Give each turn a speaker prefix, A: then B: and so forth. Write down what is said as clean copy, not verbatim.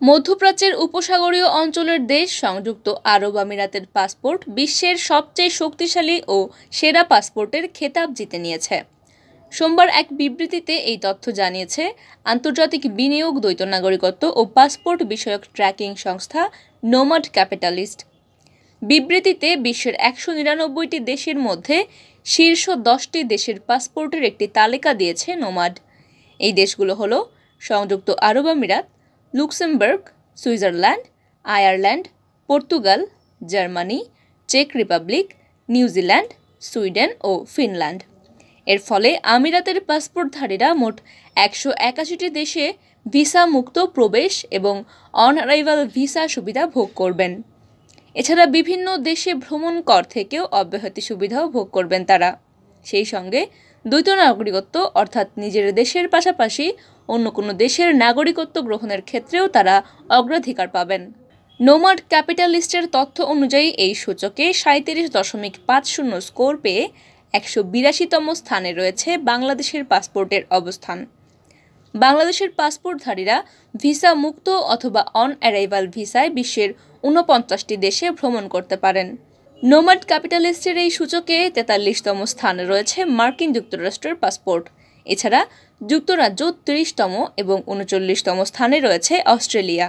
A: মধ্যপ্রাচ্যের উপসাগরীয় অঞ্চলের দেশ সংযুক্ত আরব আমিরাতের পাসপোর্ট বিশ্বের সবচেয়ে শক্তিশালী ও সেরা পাসপোর্টের খেতাব জিতে নিয়েছে। সোমবার এক বিবৃতিতে এই তথ্য জানিয়েছে আন্তর্জাতিক বিনিয়োগ, দ্বৈত নাগরিকত্ব ও পাসপোর্ট বিষয়ক ট্র্যাকিং সংস্থা নোমাড ক্যাপিটালিস্ট। বিবৃতিতে বিশ্বের ১৯৯টি দেশের মধ্যে শীর্ষ 10টি দেশের পাসপোর্টের একটি তালিকা দিয়েছে নোমাড। এই দেশগুলো হলো সংযুক্ত আরব আমিরাত, Luxembourg, Switzerland, Ireland, Portugal, Germany, চেক রিপাবলিক, নিউজিল্যান্ড, সুইডেন ও ফিনল্যান্ড। এর ফলে আমিরাতের পাসপোর্টধারীরা মোট ১৮১টি দেশে ভিসা মুক্ত প্রবেশ এবং অন অ্যারাইভাল ভিসা সুবিধা ভোগ করবেন। এছাড়া বিভিন্ন দেশে ভ্রমণ কর থেকেও অব্যাহতি সুবিধাও ভোগ করবেন তারা। সেই সঙ্গে দ্বৈত নাগরিকত্ব অর্থাৎ নিজের দেশের পাশাপাশি অন্য কোনো দেশের নাগরিকত্ব গ্রহণের ক্ষেত্রেও তারা অগ্রাধিকার পাবেন। নোমাড ক্যাপিটালিস্টের তথ্য অনুযায়ী এই সূচকে ৩৭.৫০ স্কোর পেয়ে ১৮২তম স্থানে রয়েছে বাংলাদেশের পাসপোর্টের অবস্থান। বাংলাদেশের পাসপোর্টধারীরা ভিসা মুক্ত অথবা অন অ্যারাইভাল ভিসায় বিশ্বের ৪৯টি দেশে ভ্রমণ করতে পারেন। নোমাড ক্যাপিটালিস্টের এই সূচকে ৪৩তম স্থানে রয়েছে মার্কিন যুক্তরাষ্ট্রের পাসপোর্ট। এছাড়া যুক্তরাজ্য ৩০তম এবং ৩৯তম স্থানে রয়েছে অস্ট্রেলিয়া।